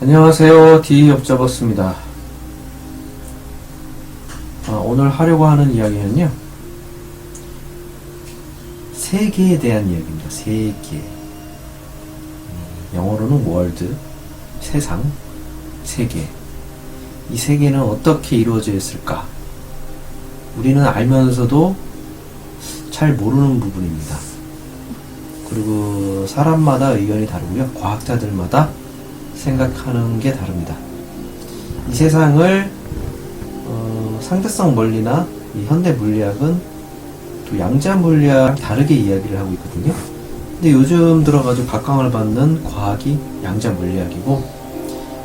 안녕하세요. D업잡았습니다. 오늘 하려고 하는 이야기는요, 세계에 대한 이야기입니다. 세계. 영어로는 월드, 세상, 세계. 이 세계는 어떻게 이루어져 있을까? 우리는 알면서도 잘 모르는 부분입니다. 그리고 사람마다 의견이 다르고요. 과학자들마다 생각하는 게 다릅니다. 이 세상을 상대성 원리나 이 현대 물리학은 또 양자 물리학이랑 다르게 이야기를 하고 있거든요. 근데 요즘 들어가지고 각광을 받는 과학이 양자 물리학이고,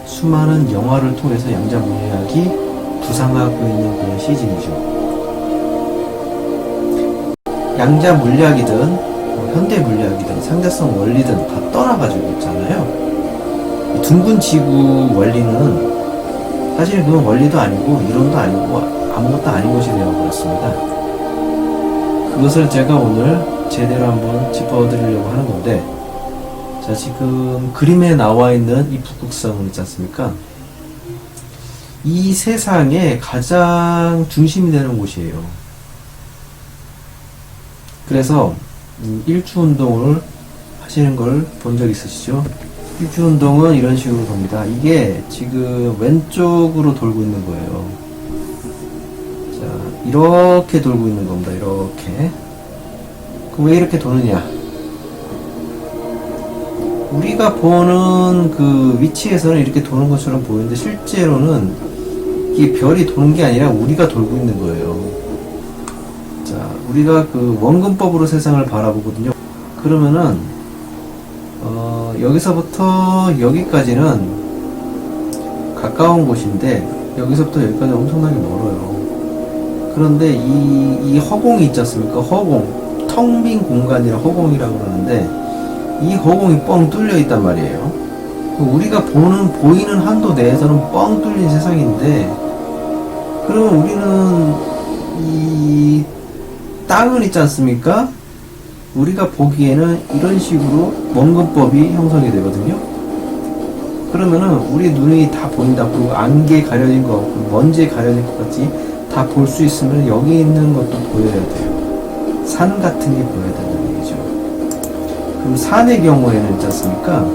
수많은 영화를 통해서 양자 물리학이 부상하고 있는 그런 시즌이죠. 양자 물리학이든 현대 물리학이든 상대성 원리든 다 떠나가지고 있잖아요. 둥근 지구 원리는 사실 그건 원리도 아니고 이론도 아니고 아무것도 아닌 것이 되어버렸습니다. 그것을 제가 오늘 제대로 한번 짚어드리려고 하는 건데, 자, 지금 그림에 나와 있는 이 북극성은 있지 않습니까? 이 세상의 가장 중심이 되는 곳이에요. 그래서 일주운동을 하시는 걸 본 적 있으시죠? 일주운동은 이런 식으로 돕니다. 이게 지금 왼쪽으로 돌고 있는 거예요. 자, 이렇게 돌고 있는 겁니다. 이렇게. 그럼 왜 이렇게 도느냐? 우리가 보는 그 위치에서는 이렇게 도는 것처럼 보이는데, 실제로는 이게 별이 도는 게 아니라 우리가 돌고 있는 거예요. 자, 우리가 그 원근법으로 세상을 바라보거든요. 그러면은 여기서부터 여기까지는 가까운 곳인데, 여기서부터 여기까지 엄청나게 멀어요. 그런데 이 허공이 있지 않습니까? 허공, 텅 빈 공간이라 허공이라고 그러는데, 이 허공이 뻥 뚫려 있단 말이에요. 우리가 보이는 한도 내에서는 뻥 뚫린 세상인데, 그러면 우리는 이 땅은 있지 않습니까? 우리가 보기에는 이런 식으로 원근법이 형성이 되거든요. 그러면은 우리 눈이 다 보인다. 그리고 안개에 가려진 것 같고 먼지에 가려진 것 같이 다 볼 수 있으면 여기 있는 것도 보여야 돼요. 산 같은 게 보여야 된다는 얘기죠. 그럼 산의 경우에는 있지 않습니까?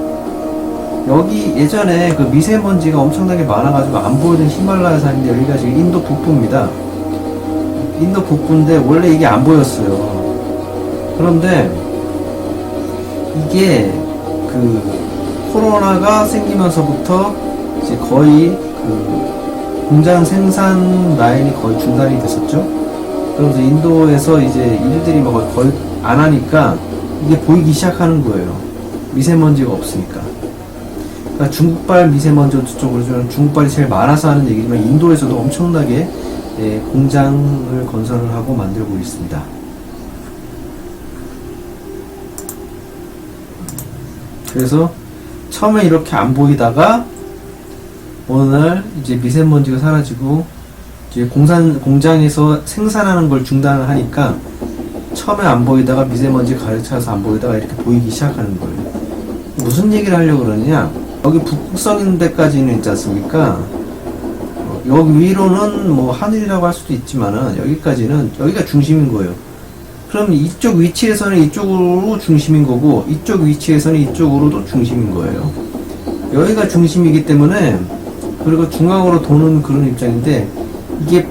여기 예전에 그 미세먼지가 엄청나게 많아가지고 안 보이던 히말라야 산인데, 여기가 지금 인도 북부입니다. 인도 북부인데 원래 이게 안 보였어요. 그런데 이게 그 코로나가 생기면서부터 이제 거의 그 공장 생산 라인이 거의 중단이 됐었죠. 그러면서 인도에서 이제 일들이 막 거의 안 하니까 이게 보이기 시작하는 거예요. 미세먼지가 없으니까. 그러니까 중국발 미세먼지 쪽으로 좀 중국발이 제일 많아서 하는 얘기지만, 인도에서도 엄청나게 공장을 건설을 하고 만들고 있습니다. 그래서 처음에 이렇게 안 보이다가 어느 날 이제 미세먼지가 사라지고 이제 공장에서 생산하는 걸 중단을 하니까, 처음에 안 보이다가 미세먼지 가득차서 안 보이다가 이렇게 보이기 시작하는 거예요. 무슨 얘기를 하려고 그러냐? 여기 북극성 있는 데까지는 있지 않습니까? 여기 위로는 뭐 하늘이라고 할 수도 있지만은, 여기까지는 여기가 중심인 거예요. 그럼 이쪽 위치에서는 이쪽으로 중심인 거고, 이쪽 위치에서는 이쪽으로도 중심인 거예요. 여기가 중심이기 때문에, 그리고 중앙으로 도는 그런 입장인데, 이게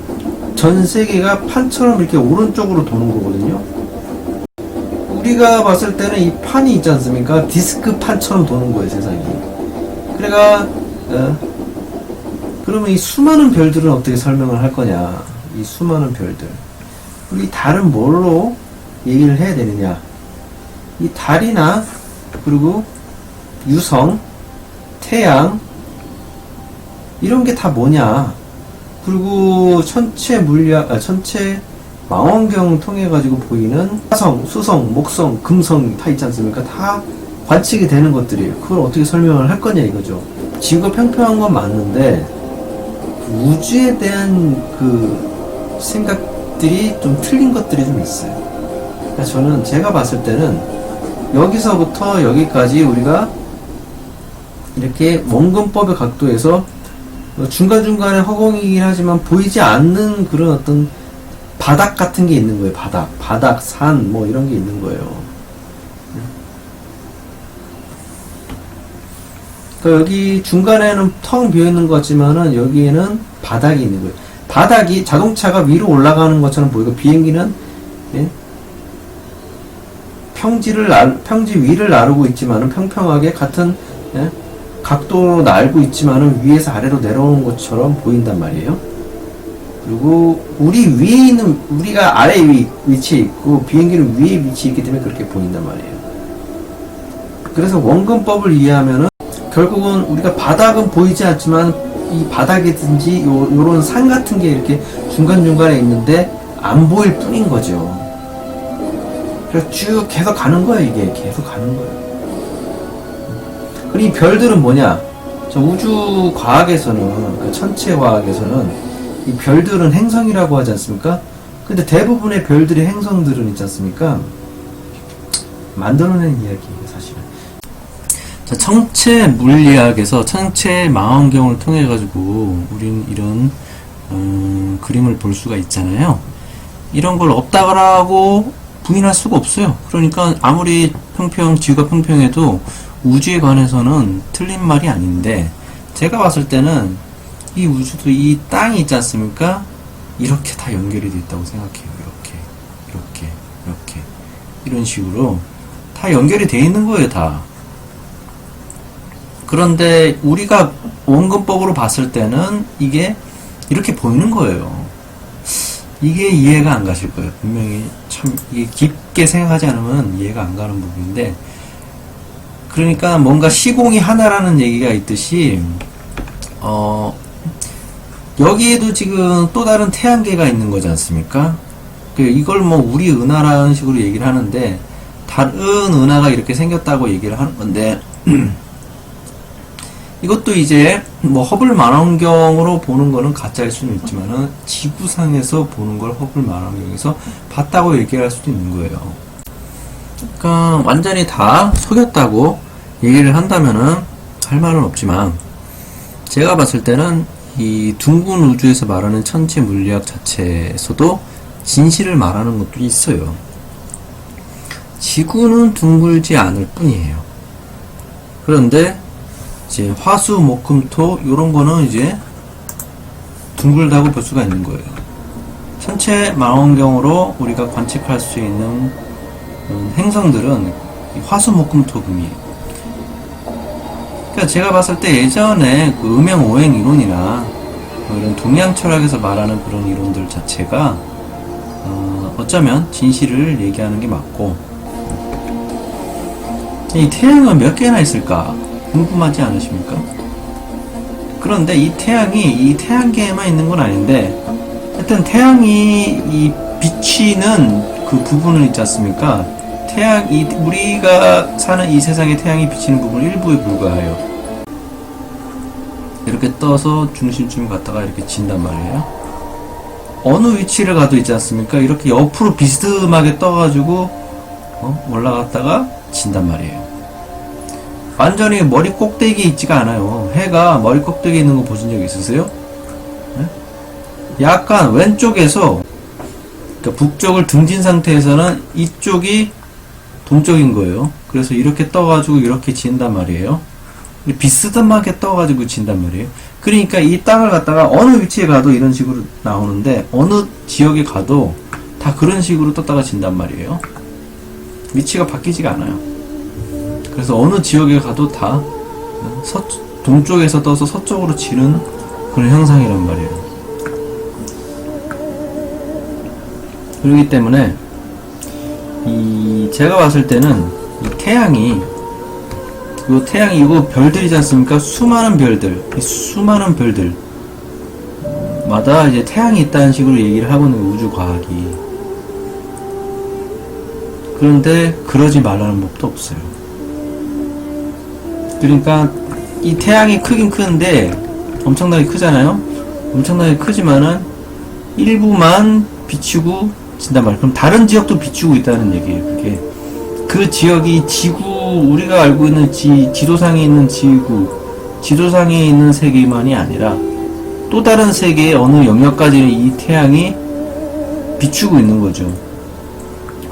전 세계가 판처럼 이렇게 오른쪽으로 도는 거거든요. 우리가 봤을 때는 이 판이 있지 않습니까? 디스크 판처럼 도는 거예요, 세상이. 그러니까 그러면 이 수많은 별들은 어떻게 설명을 할 거냐? 이 수많은 별들. 우리 달은 뭘로 얘기를 해야 되느냐? 이 달이나, 그리고 유성, 태양, 이런 게 다 뭐냐? 그리고 전체 망원경 통해 가지고 보이는 화성, 수성, 목성, 금성 다 있지 않습니까? 다 관측이 되는 것들이에요. 그걸 어떻게 설명을 할 거냐 이거죠. 지구가 평평한 건 맞는데, 우주에 대한 그 생각들이 좀 틀린 것들이 좀 있어요. 그러니까 저는, 제가 봤을 때는 여기서부터 여기까지 우리가 이렇게 원근법의 각도에서 중간중간에 허공이긴 하지만 보이지 않는 그런 어떤 바닥 같은 게 있는 거예요. 바닥, 산, 뭐 이런 게 있는 거예요. 그러니까 여기 중간에는 텅 비어있는 것 같지만은 여기에는 바닥이 있는 거예요. 바닥이 자동차가 위로 올라가는 것처럼 보이고 비행기는 예? 평지 위를 나르고 있지만은 평평하게 같은 예? 각도로 날고 있지만은 위에서 아래로 내려오는 것처럼 보인단 말이에요. 그리고 우리가 아래 위치에 있고 비행기는 위에 위치에 있기 때문에 그렇게 보인단 말이에요. 그래서 원근법을 이해하면은 결국은 우리가 바닥은 보이지 않지만 이 바닥이든지 요런 산 같은 게 이렇게 중간중간에 있는데 안 보일 뿐인 거죠. 그래서 쭉 계속 가는 거예요. 이게 계속 가는 거예요. 그리고 이 별들은 뭐냐? 저 우주 과학에서는, 그 천체 과학에서는 이 별들은 행성이라고 하지 않습니까? 근데 대부분의 별들이 행성들은 있지 않습니까? 만들어낸 이야기예요, 사실은. 자, 천체 물리학에서 천체 망원경을 통해 가지고 우린 이런 그림을 볼 수가 있잖아요. 이런 걸 없다고 부인할 수가 없어요. 그러니까 아무리 지구가 평평해도 우주에 관해서는 틀린 말이 아닌데, 제가 봤을 때는 이 우주도 이 땅이 있지 않습니까? 이렇게 다 연결이 돼 있다고 생각해요. 이렇게 이런 식으로 다 연결이 돼 있는 거예요, 다. 그런데 우리가 원근법으로 봤을 때는 이게 이렇게 보이는 거예요. 이게 이해가 안 가실 거예요. 분명히 참 이게 깊게 생각하지 않으면 이해가 안 가는 부분인데, 그러니까 뭔가 시공이 하나라는 얘기가 있듯이 여기에도 지금 또 다른 태양계가 있는 거지 않습니까? 이걸 뭐 우리 은하라는 식으로 얘기를 하는데, 다른 은하가 이렇게 생겼다고 얘기를 하는 건데 이것도 이제 뭐 허블 망원경으로 보는 거는 가짜일 수는 있지만은 지구상에서 보는 걸 허블 망원경에서 봤다고 얘기할 수도 있는 거예요. 그러니까 완전히 다 속였다고 얘기를 한다면은 할 말은 없지만, 제가 봤을 때는 이 둥근 우주에서 말하는 천체 물리학 자체에서도 진실을 말하는 것도 있어요. 지구는 둥글지 않을 뿐이에요. 그런데 이제 화수, 목, 금, 토 요런 거는 이제 둥글다고 볼 수가 있는 거예요. 천체 망원경으로 우리가 관측할 수 있는 행성들은 화수, 목, 금, 토, 금이에요. 그러니까 제가 봤을 때 예전에 그 음영 오행 이론이나 뭐 이런 동양 철학에서 말하는 그런 이론들 자체가 어쩌면 진실을 얘기하는 게 맞고, 이 태양은 몇 개나 있을까 궁금하지 않으십니까? 그런데 이 태양이 이 태양계에만 있는 건 아닌데, 하여튼 태양이 이 비치는 그 부분은 있지 않습니까? 우리가 사는 이 세상에 태양이 비치는 부분 일부에 불과해요. 이렇게 떠서 중심쯤 갔다가 이렇게 진단 말이에요. 어느 위치를 가도 있지 않습니까? 이렇게 옆으로 비스듬하게 떠가지고 올라갔다가 진단 말이에요. 완전히 머리 꼭대기에 있지가 않아요. 해가 머리 꼭대기에 있는 거 보신 적 있으세요? 네? 약간 왼쪽에서, 그러니까 북쪽을 등진 상태에서는 이쪽이 동쪽인 거예요. 그래서 이렇게 떠가지고 이렇게 진단 말이에요. 비스듬하게 떠가지고 진단 말이에요. 그러니까 이 땅을 갖다가 어느 위치에 가도 이런 식으로 나오는데, 어느 지역에 가도 다 그런 식으로 떴다가 진단 말이에요. 위치가 바뀌지가 않아요. 그래서 어느 지역에 가도 다 동쪽에서 떠서 서쪽으로 치는 그런 현상이란 말이에요. 그렇기 때문에 제가 봤을 때는 이 태양이 이거 별들이지 않습니까? 수많은 별들마다 이제 태양이 있다는 식으로 얘기를 하고 있는 우주 과학이. 그런데 그러지 말라는 법도 없어요. 그러니까 이 태양이 크긴 크는데 엄청나게 크잖아요. 엄청나게 크지만은 일부만 비추고 진단 말이에요. 그럼 다른 지역도 비추고 있다는 얘기예요. 그게 그 지역이 우리가 알고 있는 지도상에 있는 지구, 지도상에 있는 세계만이 아니라 또 다른 세계의 어느 영역까지는 이 태양이 비추고 있는 거죠.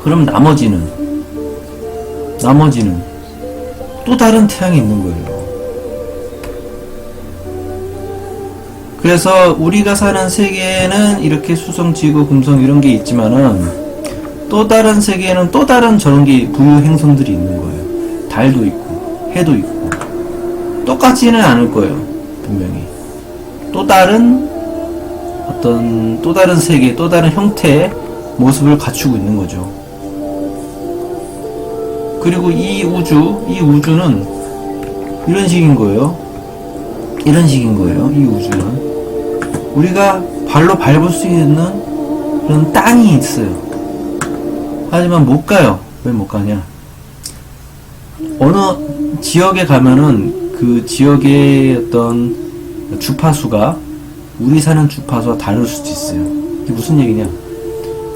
그럼 나머지는 또 다른 태양이 있는 거예요. 그래서 우리가 사는 세계에는 이렇게 수성, 지구, 금성 이런 게 있지만은 또 다른 세계에는 또 다른 저런 게 부유 행성들이 있는 거예요. 달도 있고 해도 있고 똑같지는 않을 거예요. 분명히 또 다른 세계, 또 다른 형태의 모습을 갖추고 있는 거죠. 그리고 이 우주는 이런 식인 거예요. 이 우주는 우리가 발로 밟을 수 있는 그런 땅이 있어요. 하지만 못 가요. 왜 못 가냐? 어느 지역에 가면은 그 지역의 어떤 주파수가 우리 사는 주파수와 다를 수도 있어요. 이게 무슨 얘기냐?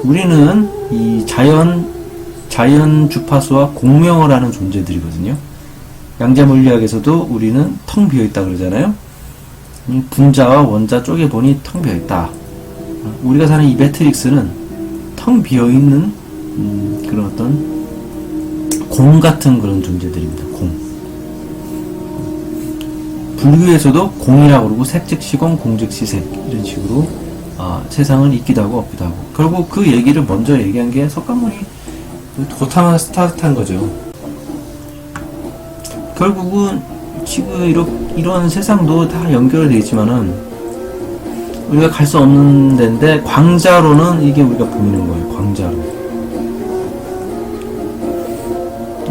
우리는 이 자연 주파수와 공명을 하는 존재들이거든요. 양자 물리학에서도 우리는 텅 비어 있다 그러잖아요. 분자와 원자 쪽에 보니 텅 비어 있다. 우리가 사는 이 매트릭스는 텅 비어 있는 그런 어떤 공 같은 그런 존재들입니다. 공. 불교에서도 공이라고 그러고 색즉 시공, 공즉 시색 이런 식으로 세상은 있기도 하고 없기도 하고. 결국 그 얘기를 먼저 얘기한 게 석가모니 고타마 스타트한 거죠. 결국은 지금 이런 세상도 다 연결되어 있지만은 우리가 갈 수 없는 데인데 광자로는 이게 우리가 보이는 거예요. 광자로.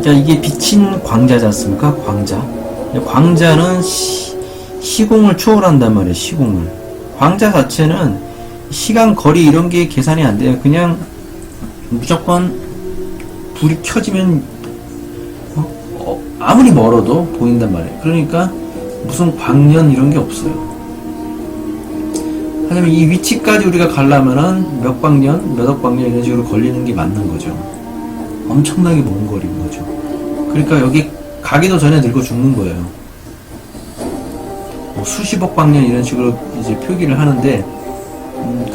자, 이게 비친 광자지 않습니까? 광자는 시공을 초월한단 말이에요. 시공을. 광자 자체는 시간, 거리 이런 게 계산이 안 돼요. 그냥 무조건 불이 켜지면 아무리 멀어도 보인단 말이에요. 그러니까 무슨 광년 이런 게 없어요. 하지만 이 위치까지 우리가 가려면은 몇 광년, 몇 억 광년 이런 식으로 걸리는 게 맞는 거죠. 엄청나게 먼 거리인 거죠. 그러니까 여기 가기도 전에 늙어 죽는 거예요. 뭐 수십억 광년 이런 식으로 이제 표기를 하는데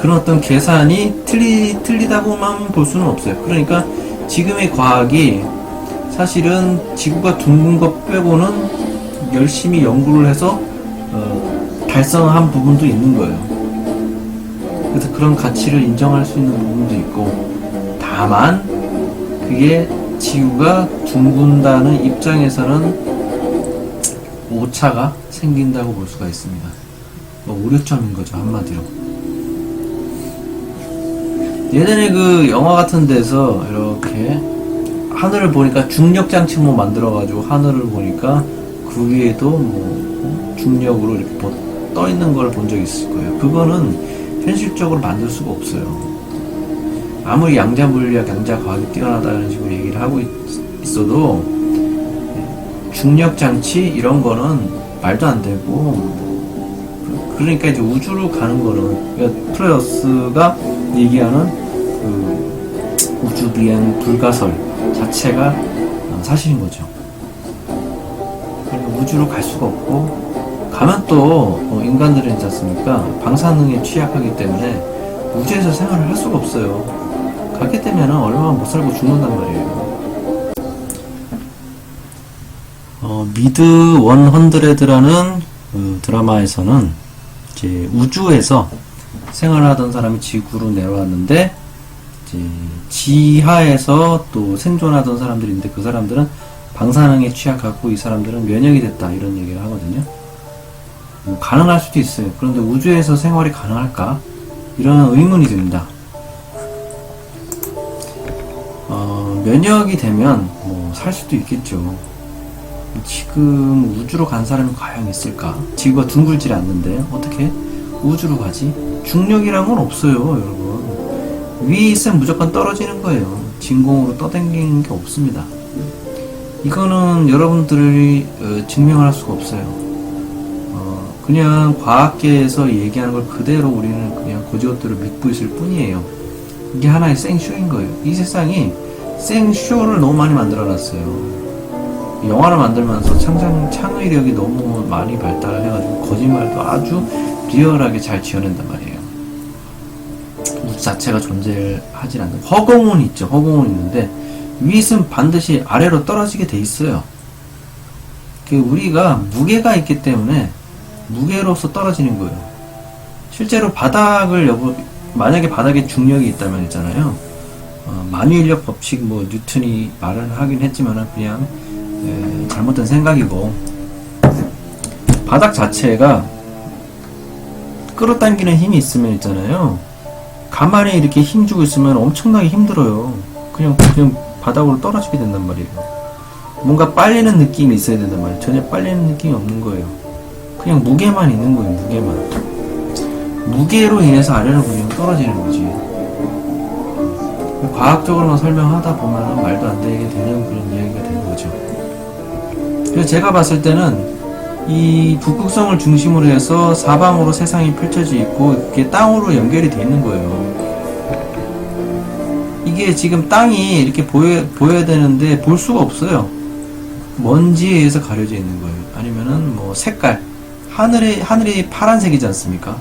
그런 어떤 계산이 틀리다고만 볼 수는 없어요. 그러니까 지금의 과학이 사실은 지구가 둥근 것 빼고는 열심히 연구를 해서 달성한 부분도 있는 거예요. 그래서 그런 가치를 인정할 수 있는 부분도 있고, 다만 그게 지구가 둥근다는 입장에서는 오차가 생긴다고 볼 수가 있습니다. 뭐 오류점인 거죠, 한마디로. 예전에 그 영화 같은 데서 이렇게 하늘을 보니까 중력장치 뭐 만들어가지고 하늘을 보니까 그 위에도 뭐 중력으로 이렇게 떠 있는 걸 본 적이 있을 거예요. 그거는 현실적으로 만들 수가 없어요. 아무리 양자 물리학, 양자 과학이 뛰어나다는 식으로 얘기를 하고 있어도 중력장치 이런 거는 말도 안 되고, 그러니까 이제 우주로 가는 거는, 그러니까 프로여스가 얘기하는 그 우주 비행 불가설 자체가 사실인 거죠. 그러니까 우주로 갈 수가 없고, 가면 또 인간들은 있지 않습니까? 방사능에 취약하기 때문에 우주에서 생활을 할 수가 없어요. 가게 되면 얼마나 못 살고 죽는단 말이에요. 미드 100라는 드라마에서는 이제 우주에서 생활하던 사람이 지구로 내려왔는데, 이제 지하에서 또 생존하던 사람들인데 그 사람들은 방사능에 취약하고 이 사람들은 면역이 됐다, 이런 얘기를 하거든요. 가능할 수도 있어요. 그런데 우주에서 생활이 가능할까? 이런 의문이 듭니다. 면역이 되면 뭐 살 수도 있겠죠. 지금 우주로 간 사람이 과연 있을까? 지구가 둥글지 않는데 어떻게 우주로 가지? 중력이란 건 없어요, 여러분. 위에 있으면 무조건 떨어지는 거예요. 진공으로 떠다니는 게 없습니다. 이거는 여러분들이 증명할 수가 없어요. 그냥 과학계에서 얘기하는 걸 그대로 우리는 그냥 고지것대로 믿고 있을 뿐이에요. 이게 하나의 생쇼인 거예요. 이 세상이 생쇼를 너무 많이 만들어 놨어요. 영화를 만들면서 창의력이 너무 많이 발달을 해가지고 거짓말도 아주 리얼하게 잘 지어낸단 말이에요. 우주 자체가 존재하지 않는 허공은 있죠. 허공은 있는데 위는 반드시 아래로 떨어지게 돼 있어요. 우리가 무게가 있기 때문에 무게로서 떨어지는 거예요. 실제로 만약에 바닥에 중력이 있다면 있잖아요. 만유인력 법칙 뉴턴이 말을 하긴 했지만은 그냥 잘못된 생각이고, 바닥 자체가 끌어당기는 힘이 있으면 있잖아요. 가만히 이렇게 힘주고 있으면 엄청나게 힘들어요. 그냥 바닥으로 떨어지게 된단 말이에요. 뭔가 빨리는 느낌이 있어야 된단 말이에요. 전혀 빨리는 느낌이 없는 거예요. 그냥 무게만 있는 거예요. 무게로 인해서 아래로 그냥 떨어지는 거지. 과학적으로만 설명하다 보면 말도 안 되게 되는 그런 이야기가 되는 거죠. 그래서 제가 봤을 때는 이 북극성을 중심으로 해서 사방으로 세상이 펼쳐져 있고 그게 땅으로 연결이 되어 있는 거예요. 이게 지금 땅이 이렇게 보여야 되는데 볼 수가 없어요. 먼지에 의해서 가려져 있는 거예요. 아니면은 색깔, 하늘이 파란색이지 않습니까?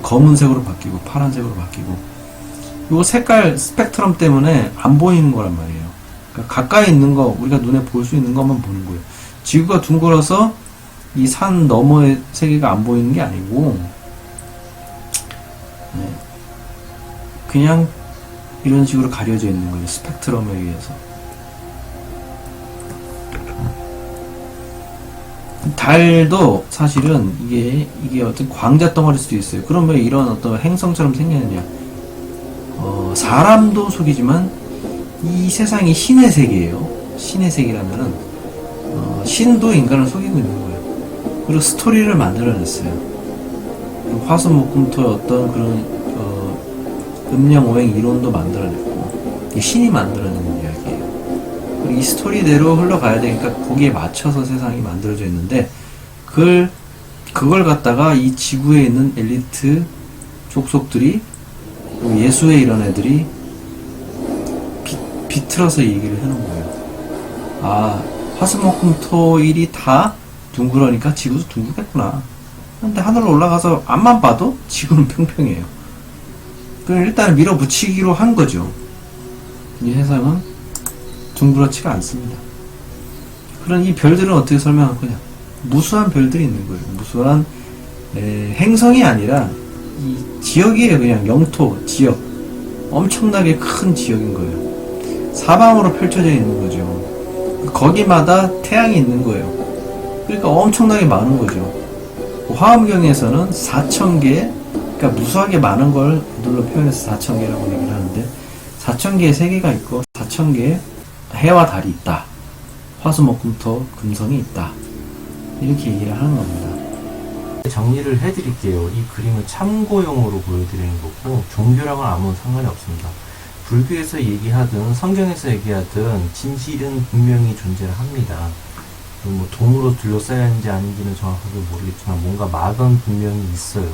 검은색으로 바뀌고 파란색으로 바뀌고, 요 색깔 스펙트럼 때문에 안 보이는 거란 말이에요. 그러니까 가까이 있는 거, 우리가 눈에 볼 수 있는 것만 보는 거예요. 지구가 둥글어서 이 산 너머의 세계가 안 보이는 게 아니고, 그냥 이런 식으로 가려져 있는 거예요. 스펙트럼에 의해서. 달도 사실은 이게 어떤 광자 덩어리일 수도 있어요. 그러면 이런 어떤 행성처럼 생기느냐? 사람도 속이지만 이 세상이 신의 세계예요. 신의 세계라면은 신도 인간을 속이고 있는 거예요. 그리고 스토리를 만들어냈어요. 화수목금토의 어떤 그런 음양오행 이론도 만들어냈고, 신이 만들어내는 이야기예요. 그리고 이 스토리대로 흘러가야 되니까 거기에 맞춰서 세상이 만들어져 있는데, 그걸 갖다가 이 지구에 있는 엘리트 족속들이, 예수의 이런 애들이 비틀어서 얘기를 해놓은 거예요. 화수목금토일이 다 둥그러니까 지구도 둥글겠구나. 근데 하늘로 올라가서 앞만 봐도 지구는 평평해요. 그럼 일단 밀어붙이기로 한 거죠. 이 세상은 둥그렇지가 않습니다. 그런 이 별들은 어떻게 설명할 거냐? 무수한 별들이 있는 거예요. 무수한 행성이 아니라 이 지역이에요. 그냥 영토, 지역. 엄청나게 큰 지역인 거예요. 사방으로 펼쳐져 있는 거죠. 거기마다 태양이 있는 거예요. 그러니까 엄청나게 많은 거죠. 화엄경에서는 4,000개, 그러니까 무수하게 많은 걸 그들로 표현해서 4,000개라고 얘기를 하는데, 4,000개의 세계가 있고 4,000개의 해와 달이 있다. 화수목금토 금성이 있다. 이렇게 얘기를 하는 겁니다. 정리를 해드릴게요. 이 그림은 참고용으로 보여드리는 거고 종교랑은 아무 상관이 없습니다. 불교에서 얘기하든 성경에서 얘기하든 진실은 분명히 존재를 합니다. 돈으로 둘러싸야 하는지 아닌지는 정확하게 모르겠지만 뭔가 막은 분명히 있어요.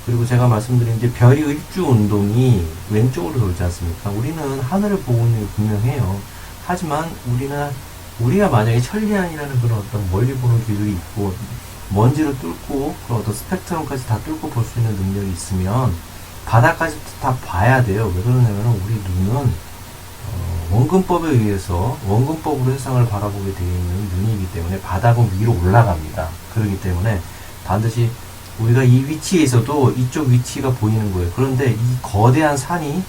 그리고 제가 말씀드린 이제 별이 일주 운동이 왼쪽으로 돌지 않습니까? 우리는 하늘을 보고 있는 게 분명해요. 하지만 우리가 만약에 천리안이라는 그런 어떤 멀리 보는 기술이 있고 먼지를 뚫고 그런 어떤 스펙트럼까지 다 뚫고 볼 수 있는 능력이 있으면 바닥까지 다 봐야 돼요. 왜 그러냐면 우리 눈은 원근법에 의해서 원근법으로 세상을 바라보게 되어 있는 눈이기 때문에 바닥은 위로 올라갑니다. 그렇기 때문에 반드시 우리가 이 위치에서도 이쪽 위치가 보이는 거예요. 그런데 이 거대한 산이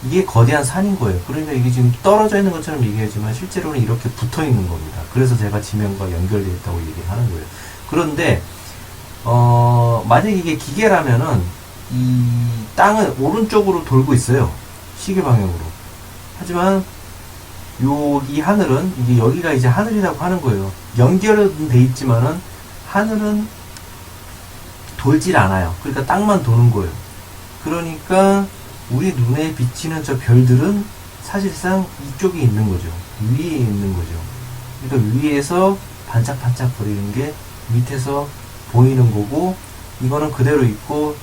이게 거대한 산인 거예요. 그러니까 이게 지금 떨어져 있는 것처럼 얘기하지만 실제로는 이렇게 붙어 있는 겁니다. 그래서 제가 지면과 연결되어 있다고 얘기를 하는 거예요. 그런데 만약에 이게 기계라면은 이 땅은 오른쪽으로 돌고 있어요. 시계 방향으로. 하지만 이 하늘은 이제 여기가 이제 하늘이라고 하는 거예요. 연결은 돼 있지만은 하늘은 돌질 않아요. 그러니까 땅만 도는 거예요. 그러니까 우리 눈에 비치는 저 별들은 사실상 이쪽에 있는 거죠. 위에 있는 거죠. 그러니까 위에서 반짝반짝 거리는 게 밑에서 보이는 거고, 이거는 그대로 있고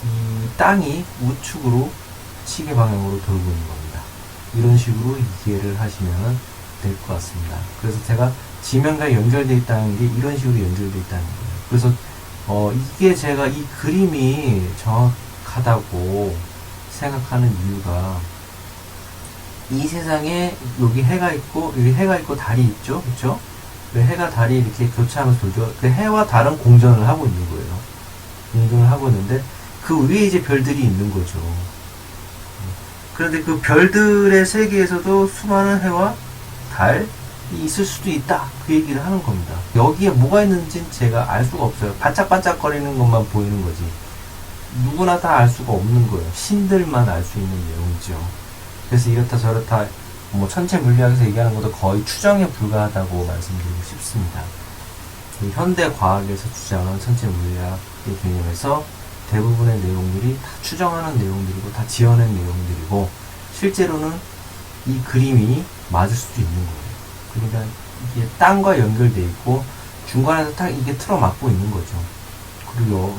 이 땅이 우측으로 시계 방향으로 돌고 있는 겁니다. 이런 식으로 이해를 하시면 될 것 같습니다. 그래서 제가 지면과 연결되어 있다는 게 이런 식으로 연결되어 있다는 거예요. 그래서 이게 제가 이 그림이 정확하다고 생각하는 이유가, 이 세상에 여기 해가 있고 여기 해가 있고 달이 있죠, 그렇죠? 해가 달이 이렇게 교차하면서 돌죠. 그 해와 달은 공전을 하고 있는 거예요. 공전을 하고 있는데 그 위에 이제 별들이 있는 거죠. 그런데 그 별들의 세계에서도 수많은 해와 달이 있을 수도 있다, 그 얘기를 하는 겁니다. 여기에 뭐가 있는지는 제가 알 수가 없어요. 반짝반짝거리는 것만 보이는 거지 누구나 다 알 수가 없는 거예요. 신들만 알 수 있는 내용이죠. 그래서 이렇다 저렇다 뭐 천체 물리학에서 얘기하는 것도 거의 추정에 불과하다고 말씀드리고 싶습니다. 현대 과학에서 주장하는 천체 물리학의 개념에서 대부분의 내용들이 다 추정하는 내용들이고 다 지어낸 내용들이고, 실제로는 이 그림이 맞을 수도 있는 거예요. 그러니까 이게 땅과 연결되어 있고 중간에서 딱 이게 틀어막고 있는 거죠. 그리고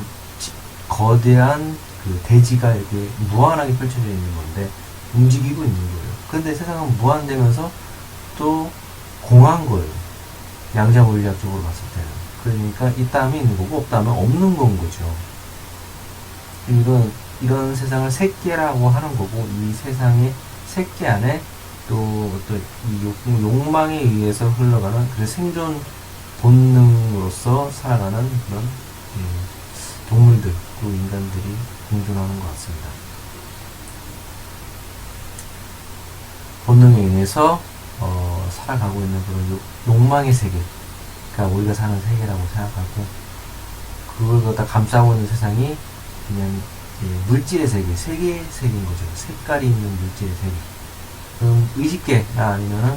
거대한 그 대지가 이렇게 무한하게 펼쳐져 있는 건데 움직이고 있는 거예요. 그런데 세상은 무한되면서 또 공한 거예요. 양자 물리학적으로 봤을 때는. 그러니까 있다면 있는 거고 없다면 없는 건 거죠. 이런 세상을 색계라고 하는 거고, 이 세상의 색계 안에 또 이 욕망에 의해서 흘러가는, 그래서 생존 본능으로서 살아가는 그런 동물들, 또 인간들이 공존하는 것 같습니다. 본능에 의해서 살아가고 있는 그런 욕망의 세계, 그러니까 우리가 사는 세계라고 생각하고, 그걸 갖다 감싸고 있는 세상이 그냥 물질의 세계, 세계인 거죠. 색깔이 있는 물질의 세계. 그럼 의식계나 아니면은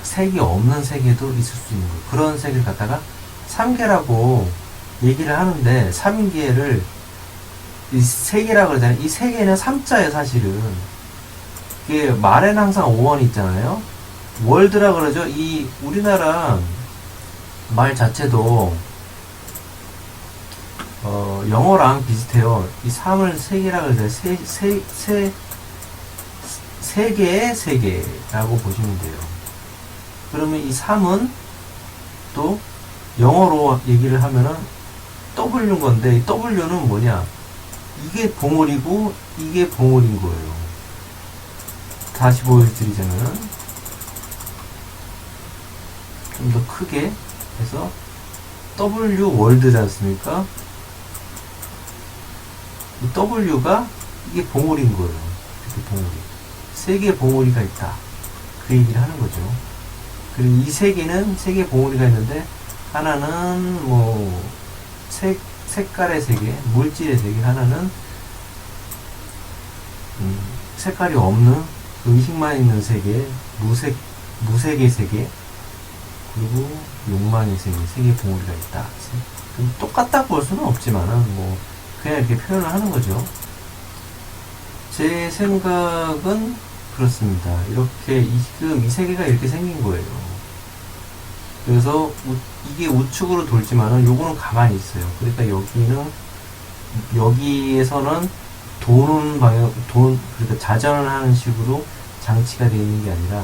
색이 없는 세계도 있을 수 있는 거예요. 그런 세계를 갖다가 삼계라고 얘기를 하는데, 삼계를 이 세계라고 그러잖아요. 이 세계는 삼자예요, 사실은. 이게 말에는 항상 5원이 있잖아요. 월드라 그러죠. 이 우리나라 말 자체도 영어랑 비슷해요. 이 3을 세계라 그러죠. 세계의 세계라고 보시면 돼요. 그러면 이 3은 또 영어로 얘기를 하면은 W인 건데, 이 W는 뭐냐? 이게 봉우리고 이게 봉우리인 거예요. 다시 보여드리자면 좀 더 크게 해서 W 월드지 않습니까? 이 W가 이게 봉우리인 거예요. 이렇게 봉우리. 세 개의 봉우리가 있다, 그 얘기를 하는 거죠. 그리고 이 세 개는 세 개의 봉우리가 있는데, 하나는 뭐 색깔의 세계, 물질의 세계, 하나는 색깔이 없는 의식만 있는 세계, 무색의 세계, 그리고 욕망의 세계, 세 개의 봉우리가 있다. 똑같다고 볼 수는 없지만은 뭐 그냥 이렇게 표현을 하는 거죠. 제 생각은 그렇습니다. 이렇게 이 세계가 이렇게 생긴 거예요. 그래서 이게 우측으로 돌지만은 요거는 가만히 있어요. 그러니까 여기에서는 도는 방향, 그러니까 자전을 하는 식으로 장치가 되어 있는 게 아니라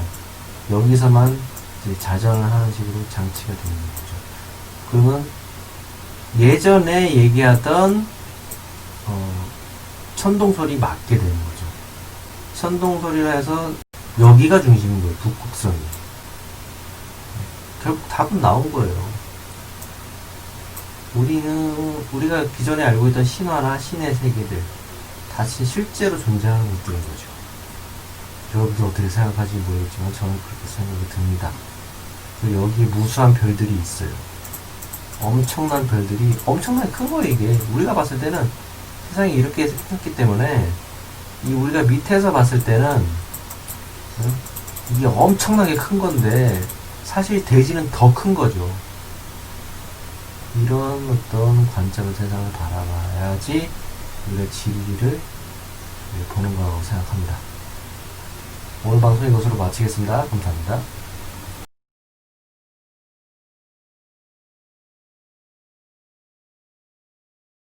여기서만 이제 자전을 하는 식으로 장치가 되어 있는 거죠. 그러면 예전에 얘기하던 천동설이 맞게 되는 거죠. 천동설이라 해서 여기가 중심인 거예요. 북극성이. 결국 답은 나온 거예요. 우리가 기존에 알고 있던 신화나 신의 세계들 다시 실제로 존재하는 것들인 거죠. 여러분들 어떻게 생각하실지 모르겠지만 저는 그렇게 생각이 듭니다. 그리고 여기에 무수한 별들이 있어요. 엄청난 별들이 엄청나게 큰 거예요. 이게 우리가 봤을 때는 세상이 이렇게 생겼기 때문에, 이 우리가 밑에서 봤을 때는 이게 엄청나게 큰 건데 사실 대지는 더 큰 거죠. 이런 어떤 관점을 세상을 바라봐야지 우리가 진리를 보는 거라고 생각합니다. 오늘 방송 이것으로 마치겠습니다. 감사합니다.